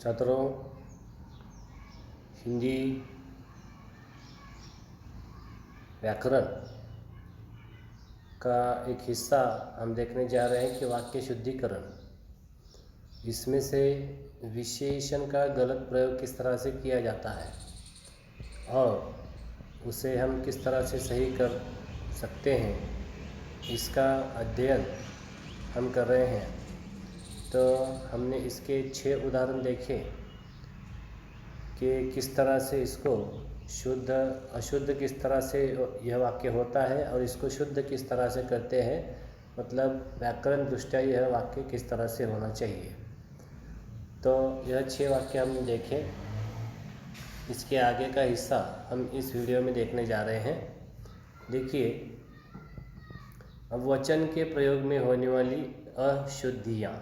छात्रों, हिंदी व्याकरण का एक हिस्सा हम देखने जा रहे हैं कि वाक्य शुद्धिकरण। इसमें से विशेषण का गलत प्रयोग किस तरह से किया जाता है और उसे हम किस तरह से सही कर सकते हैं, इसका अध्ययन हम कर रहे हैं। तो हमने इसके 6 उदाहरण देखे कि किस तरह से इसको शुद्ध अशुद्ध किस तरह से यह वाक्य होता है और इसको शुद्ध किस तरह से करते हैं, मतलब व्याकरण दृष्टया यह वाक्य किस तरह से होना चाहिए। तो यह 6 वाक्य हमने देखे। इसके आगे का हिस्सा हम इस वीडियो में देखने जा रहे हैं। देखिए, अब वचन के प्रयोग में होने वाली अशुद्धियाँ।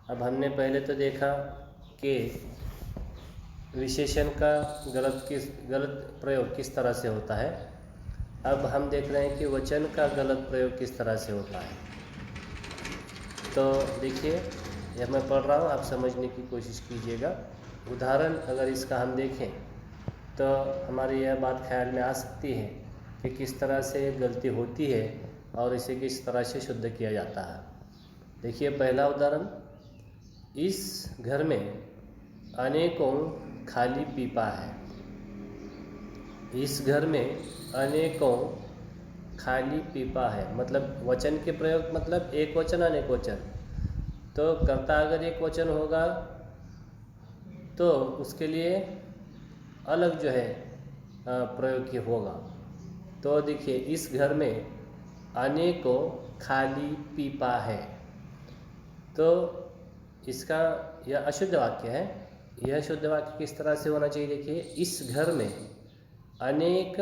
अब हमने पहले तो देखा कि विशेषण का गलत प्रयोग किस तरह से होता है। अब हम देख रहे हैं कि वचन का गलत प्रयोग किस तरह से होता है। तो देखिए, यह मैं पढ़ रहा हूँ, आप समझने की कोशिश कीजिएगा। उदाहरण अगर इसका हम देखें तो हमारी यह बात ख्याल में आ सकती है कि किस तरह से गलती होती है और इसे किस तरह से शुद्ध किया जाता है। देखिए, पहला उदाहरण, इस घर में अनेकों खाली पीपा है। इस घर में अनेकों खाली पीपा है, मतलब वचन के प्रयोग, मतलब एक वचन अनेक वचन। तो कर्ता अगर एक वचन होगा तो उसके लिए अलग जो है प्रयोग ही होगा। तो देखिए, इस घर में अनेकों खाली पीपा है, तो इसका यह अशुद्ध वाक्य है। यह शुद्ध वाक्य किस तरह से होना चाहिए? देखिए, इस घर में अनेक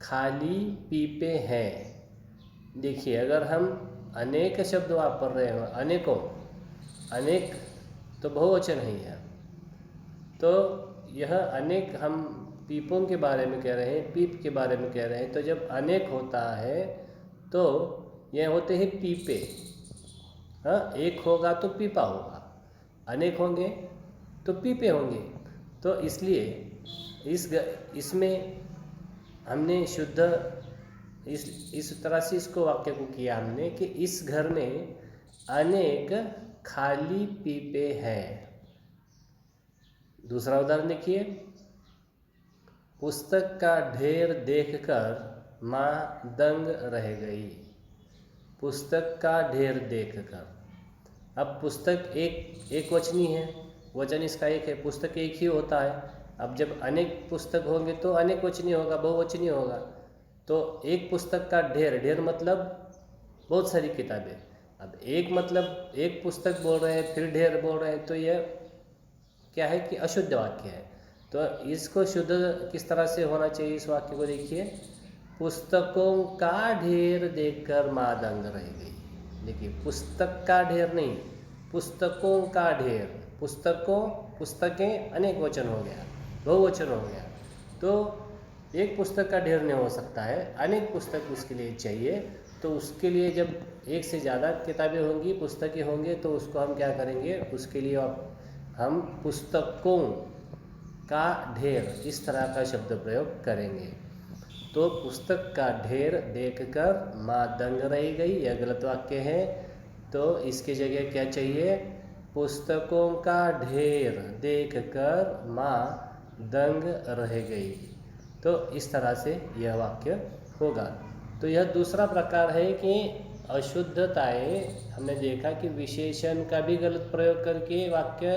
खाली पीपे हैं। देखिए, अगर हम अनेक शब्द वापर रहे हो, अनेकों, अनेक तो बहुवचन है यह, तो यह अनेक हम पीपों के बारे में कह रहे हैं, पीप के बारे में कह रहे हैं। तो जब अनेक होता है तो यह होते हैं पीपे। हाँ, एक होगा तो पीपा होगा, अनेक होंगे तो पीपे होंगे। तो इसलिए इसमें हमने शुद्ध इस तरह से इसको वाक्य को किया हमने कि इस घर में अनेक खाली पीपे हैं। दूसरा उदाहरण देखिए, पुस्तक का ढेर देखकर माँ दंग रह गई। पुस्तक का ढेर देखकर, अब पुस्तक एक वचनी है, वचन इसका एक है, पुस्तक एक ही होता है। अब जब अनेक पुस्तक होंगे तो अनेक वचनी होगा, बहुवचनी होगा। तो एक पुस्तक का ढेर, ढेर मतलब बहुत सारी किताबें। अब एक मतलब एक पुस्तक बोल रहे हैं फिर ढेर बोल रहे हैं, तो यह क्या है कि अशुद्ध वाक्य है। तो इसको शुद्ध किस तरह से होना चाहिए? इस वाक्य को देखिए, पुस्तकों का ढेर देखकर माँ दंग रह गई। देखिए, पुस्तक का ढेर नहीं, पुस्तकों का ढेर। पुस्तकें अनेक वचन हो गया, बहुवचन हो गया। तो एक पुस्तक का ढेर नहीं हो सकता है, अनेक पुस्तक उसके लिए चाहिए। तो उसके लिए जब एक से ज़्यादा किताबें होंगी, पुस्तकें होंगे, तो उसको हम क्या करेंगे? उसके लिए हम पुस्तकों का ढेर इस तरह का शब्द प्रयोग करेंगे। तो पुस्तक का ढेर देखकर माँ दंग रह गई, यह गलत वाक्य है। तो इसकी जगह क्या चाहिए? पुस्तकों का ढेर देखकर माँ दंग रह गई। तो इस तरह से यह वाक्य होगा। तो यह दूसरा प्रकार है कि अशुद्धताएं। हमने देखा कि विशेषण का भी गलत प्रयोग करके वाक्य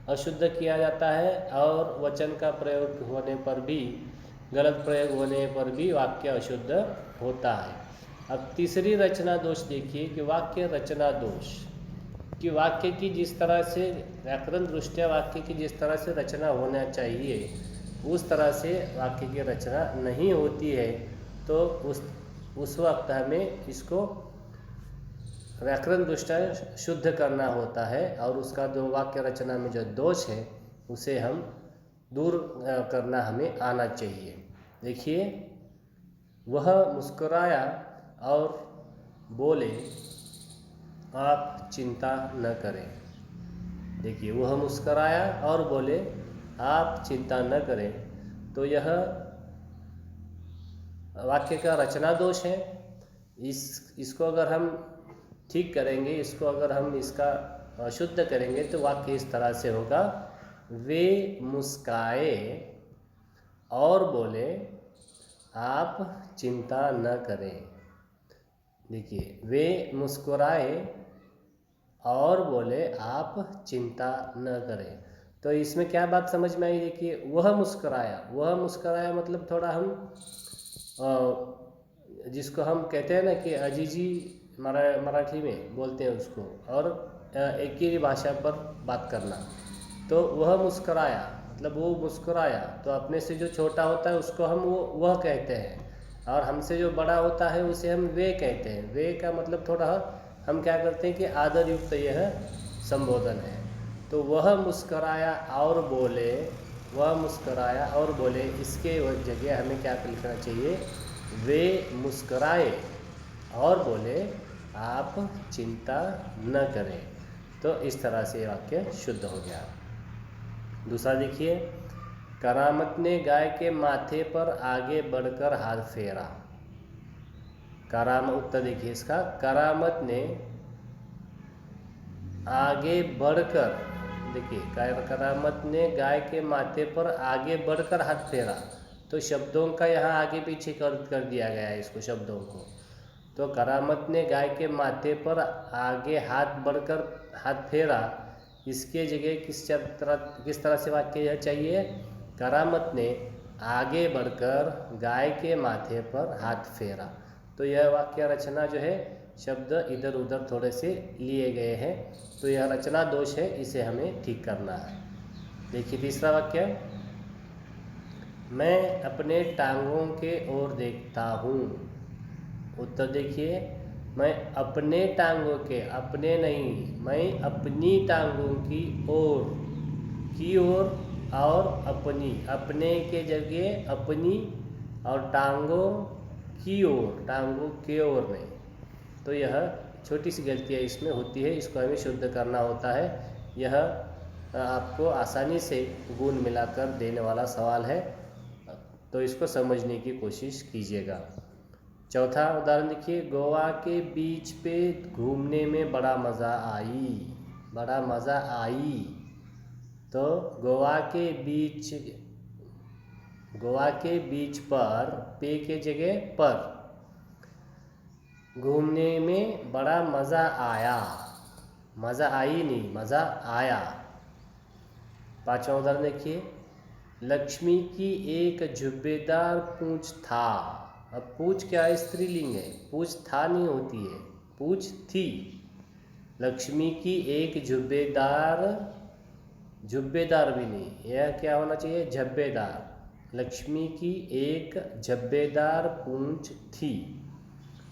अशुद्ध किया जाता है और वचन का प्रयोग होने पर भी, गलत प्रयोग होने पर भी वाक्य अशुद्ध होता है। अब तीसरी रचना दोष देखिए कि वाक्य रचना दोष, कि वाक्य की जिस तरह से व्याकरण दृष्टया वाक्य की जिस तरह से रचना होना चाहिए उस तरह से वाक्य की रचना नहीं होती है। तो उस वक्त हमें इसको व्याकरण दृष्टया शुद्ध करना होता है और उसका जो वाक्य रचना में जो दोष है उसे हम दूर करना हमें आना चाहिए। देखिए, वह मुस्कुराया और बोले, आप चिंता न करें। देखिए वह मुस्कराया और बोले आप चिंता न करें। तो यह वाक्य का रचना दोष है। इसको अगर हम ठीक करेंगे, इसको अगर हम इसका शुद्ध करेंगे तो वाक्य इस तरह से होगा, वे मुस्काए और बोले आप चिंता न करें। देखिए वे मुस्कुराए और बोले आप चिंता न करें। तो इसमें क्या बात समझ में आई? देखिए वह मुस्कुराया मतलब थोड़ा हम जिसको हम कहते हैं ना कि अजीजी मराठी में बोलते हैं उसको, और एक ही भाषा पर बात करना। तो वह मुस्कुराया मतलब वो मुस्कुराया, तो अपने से जो छोटा होता है उसको हम वह कहते हैं, और हमसे जो बड़ा होता है उसे हम वे कहते हैं। वे का मतलब थोड़ा हम क्या करते हैं कि आदर युक्त यह संबोधन है। तो वह मुस्कुराया और बोले, वह मुस्कुराया और बोले, इसके जगह हमें क्या लिखना चाहिए? वे मुस्कुराए और बोले आप चिंता न करें। तो इस तरह से वाक्य शुद्ध हो गया। दूसरा देखिए, करामत ने गाय के माथे पर आगे बढ़कर हाथ फेरा। करामत, उत्तर देखिए इसका, करामत ने आगे बढ़कर, देखिए करामत ने गाय के माथे पर आगे बढ़कर हाथ फेरा। तो शब्दों का यहाँ आगे पीछे कर दिया गया है इसको, शब्दों को। तो करामत ने गाय के माथे पर आगे हाथ बढ़कर हाथ फेरा, इसके जगह किस तरह से वाक्य यह चाहिए? करामत ने आगे बढ़कर गाय के माथे पर हाथ फेरा। तो यह वाक्य रचना जो है, शब्द इधर उधर थोड़े से लिए गए हैं, तो यह रचना दोष है, इसे हमें ठीक करना है। देखिए तीसरा वाक्य, मैं अपने टांगों के ओर देखता हूँ। उत्तर देखिए, मैं अपने टांगों के, अपने नहीं, मैं अपनी टांगों की ओर और अपनी, अपने के जगह अपनी, और टांगों की ओर, टांगों के ओर नहीं। तो यह छोटी सी गलतियाँ इसमें होती है, इसको हमें शुद्ध करना होता है। यह आपको आसानी से गुण मिलाकर देने वाला सवाल है, तो इसको समझने की कोशिश कीजिएगा। चौथा उदाहरण देखिए, गोवा के बीच पे घूमने में बड़ा मज़ा आई। तो गोवा के बीच पर, पे के जगह पर, घूमने में बड़ा मज़ा आया। मज़ा आई नहीं, मज़ा आया। पांचवा उदाहरण देखिए, लक्ष्मी की एक झुब्बेदार पूंछ था। अब पूंछ क्या है? स्त्रीलिंग है, पूंछ था नहीं होती है, पूंछ थी। लक्ष्मी की एक झुब्बेदार भी नहीं, यह क्या होना चाहिए? झब्बेदार। लक्ष्मी की एक झब्बेदार पूंछ थी।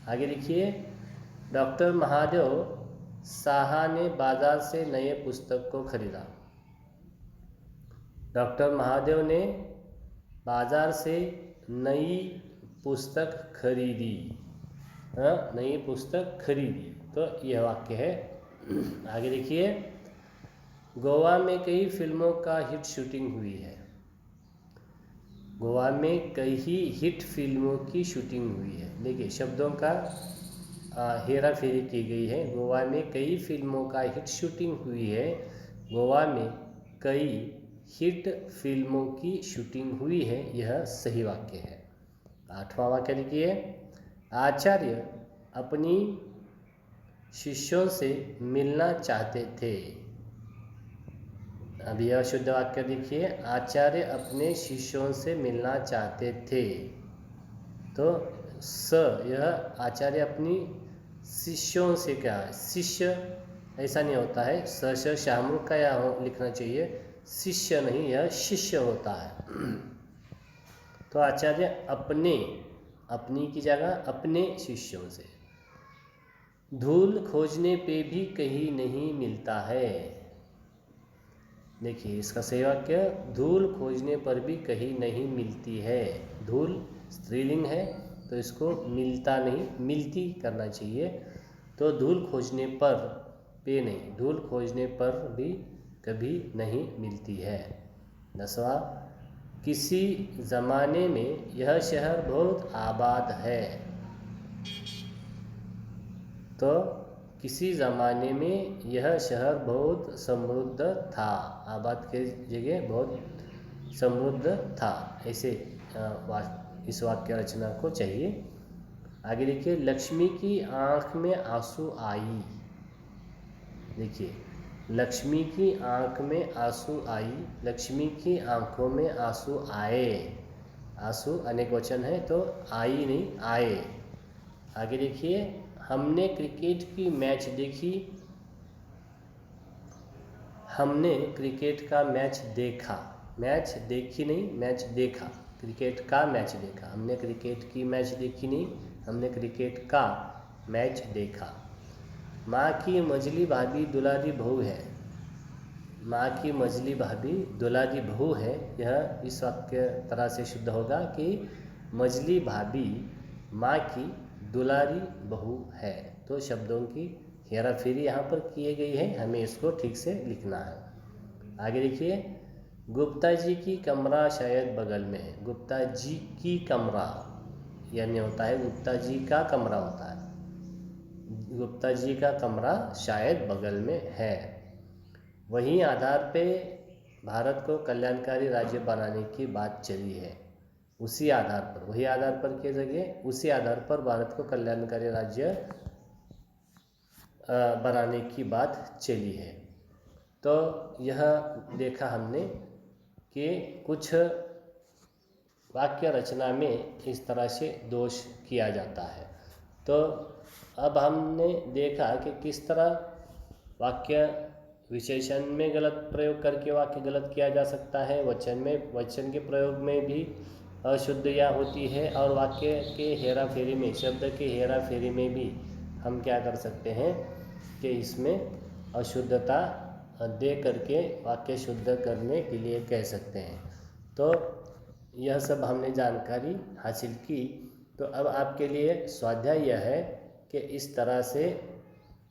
आगे देखिए, डॉक्टर महादेव साहा ने बाजार से नए पुस्तक को खरीदा। डॉक्टर महादेव ने बाजार से नई पुस्तक खरीदी। नई पुस्तक खरीदी, तो यह वाक्य है। आगे देखिए, गोवा में कई फिल्मों का हिट शूटिंग हुई है। गोवा में कई हिट फिल्मों की शूटिंग हुई है। देखिए शब्दों का हेरा फेरी की गई है। गोवा में कई फिल्मों का हिट शूटिंग हुई है। गोवा में कई हिट फिल्मों की शूटिंग हुई है, यह सही वाक्य है। आठवां वाक्य लिखिए, आचार्य अपनी शिष्यों से मिलना चाहते थे। अब यह शुद्ध वाक्य देखिए, आचार्य अपने शिष्यों से मिलना चाहते थे। तो यह आचार्य अपनी शिष्यों से, क्या है? शिष्य ऐसा नहीं होता है, स शामृत का यहाँ लिखना चाहिए, शिष्य नहीं, यह शिष्य होता है। तो आचार्य अपनी की जगह अपने शिष्यों से। धूल खोजने पे भी कहीं नहीं मिलता है। देखिए इसका सही वाक्य, धूल खोजने पर भी कहीं नहीं मिलती है। धूल स्त्रीलिंग है, तो इसको मिलता नहीं, मिलती करना चाहिए। तो धूल खोजने पर पे नहीं, धूल खोजने पर भी कभी नहीं मिलती है। 10वां, किसी ज़माने में यह शहर बहुत आबाद है। तो किसी ज़माने में यह शहर बहुत समृद्ध था। आबाद के जगह बहुत समृद्ध था, ऐसे इस वाक्य रचना को चाहिए। आगे देखिए, लक्ष्मी की आँख में आंसू आई। देखिए, लक्ष्मी की आँख में आंसू आई, लक्ष्मी की आँखों में आंसू आए। आंसू अनेक वचन है तो आई नहीं, आए। आगे देखिए, हमने क्रिकेट की मैच देखी। हमने क्रिकेट का मैच देखा। मैच देखी नहीं, मैच देखा। क्रिकेट का मैच देखा। हमने क्रिकेट की मैच देखी नहीं, हमने क्रिकेट का मैच देखा। माँ की मझली भाभी दुलारी बहू है। माँ की मझली भाभी दुलारी बहू है। यह इस वाक्य तरह से शुद्ध होगा कि मझली भाभी माँ की दुलारी बहू है। तो शब्दों की हेराफेरी यहाँ पर किए गई है, हमें इसको ठीक से लिखना है। आगे देखिए, गुप्ता जी की कमरा शायद बगल में है। गुप्ता जी की कमरा यानी होता है गुप्ता जी का कमरा होता है। गुप्ता जी का कमरा शायद बगल में है। वही आधार पे भारत को कल्याणकारी राज्य बनाने की बात चली है। उसी आधार पर, वही आधार पर के जगह उसी आधार पर भारत को कल्याणकारी राज्य बनाने की बात चली है। तो यह देखा हमने कि कुछ वाक्य रचना में इस तरह से दोष किया जाता है। तो अब हमने देखा कि किस तरह वाक्य विशेषण में गलत प्रयोग करके वाक्य गलत किया जा सकता है, वचन के प्रयोग में भी अशुद्धियाँ होती है, और वाक्य के हेरा फेरी में, शब्द के हेरा फेरी में भी हम क्या कर सकते हैं कि इसमें अशुद्धता दे करके वाक्य शुद्ध करने के लिए कह सकते हैं। तो यह सब हमने जानकारी हासिल की। तो अब आपके लिए स्वाध्याय यह है कि इस तरह से,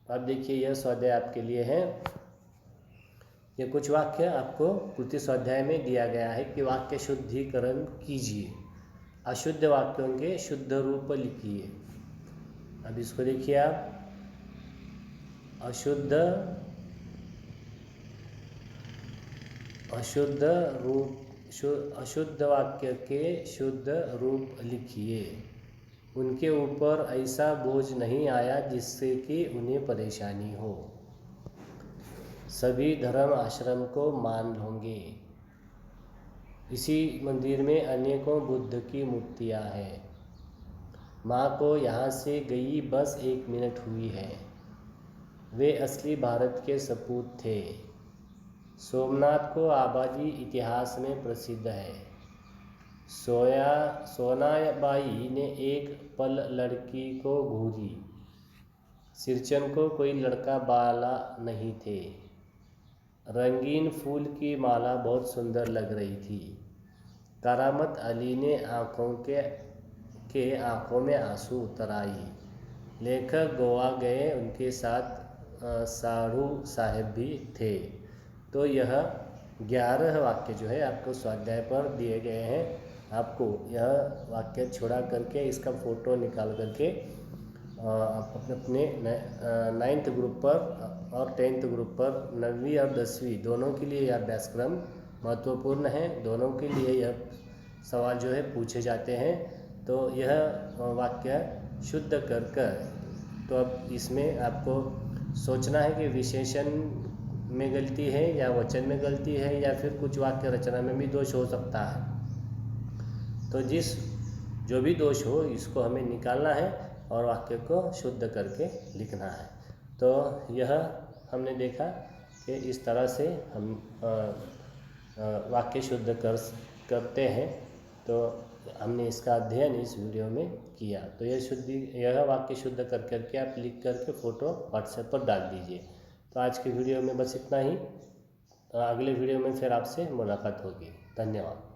अब देखिए यह स्वाध्याय आपके लिए है। ये कुछ वाक्य आपको कृति स्वाध्याय में दिया गया है कि वाक्य शुद्धिकरण कीजिए, अशुद्ध वाक्यों के शुद्ध रूप लिखिए। अब इसको देखिए आप, अशुद्ध वाक्य के शुद्ध रूप लिखिए। उनके ऊपर ऐसा बोझ नहीं आया जिससे कि उन्हें परेशानी हो। सभी धर्म आश्रम को मान होंगे। इसी मंदिर में अनेकों बुद्ध की मूर्तियाँ हैं। माँ को यहाँ से गई बस 1 मिनट हुई है। वे असली भारत के सपूत थे। सोमनाथ को आबादी इतिहास में प्रसिद्ध है। सोनाबाई ने एक पल लड़की को घूरी। सिरचन को कोई लड़का बाला नहीं थे। रंगीन फूल की माला बहुत सुंदर लग रही थी। करामत अली ने आँखों में आंसू उतर आई। लेखक गोवा गए, उनके साथ साधु साहेब भी थे। तो यह 11 वाक्य जो है आपको स्वाध्याय पर दिए गए हैं। आपको यह वाक्य छोड़ा करके इसका फ़ोटो निकाल करके अपने 9th ग्रुप पर और 10th ग्रुप पर 9वीं और 10वीं दोनों के लिए यह अभ्यासक्रम महत्वपूर्ण है। दोनों के लिए यह सवाल जो है पूछे जाते हैं। तो यह वाक्य शुद्ध कर तो अब इसमें आपको सोचना है कि विशेषण में गलती है या वचन में गलती है या फिर कुछ वाक्य रचना में भी दोष हो सकता है। तो जो भी दोष हो इसको हमें निकालना है और वाक्य को शुद्ध करके लिखना है। तो यह हमने देखा कि इस तरह से हम वाक्य शुद्ध करते हैं। तो हमने इसका अध्ययन इस वीडियो में किया। तो यह वाक्य शुद्ध करके आप लिख करके फ़ोटो व्हाट्सएप पर डाल दीजिए। तो आज के वीडियो में बस इतना ही। अगले वीडियो में फिर आपसे मुलाकात होगी। धन्यवाद।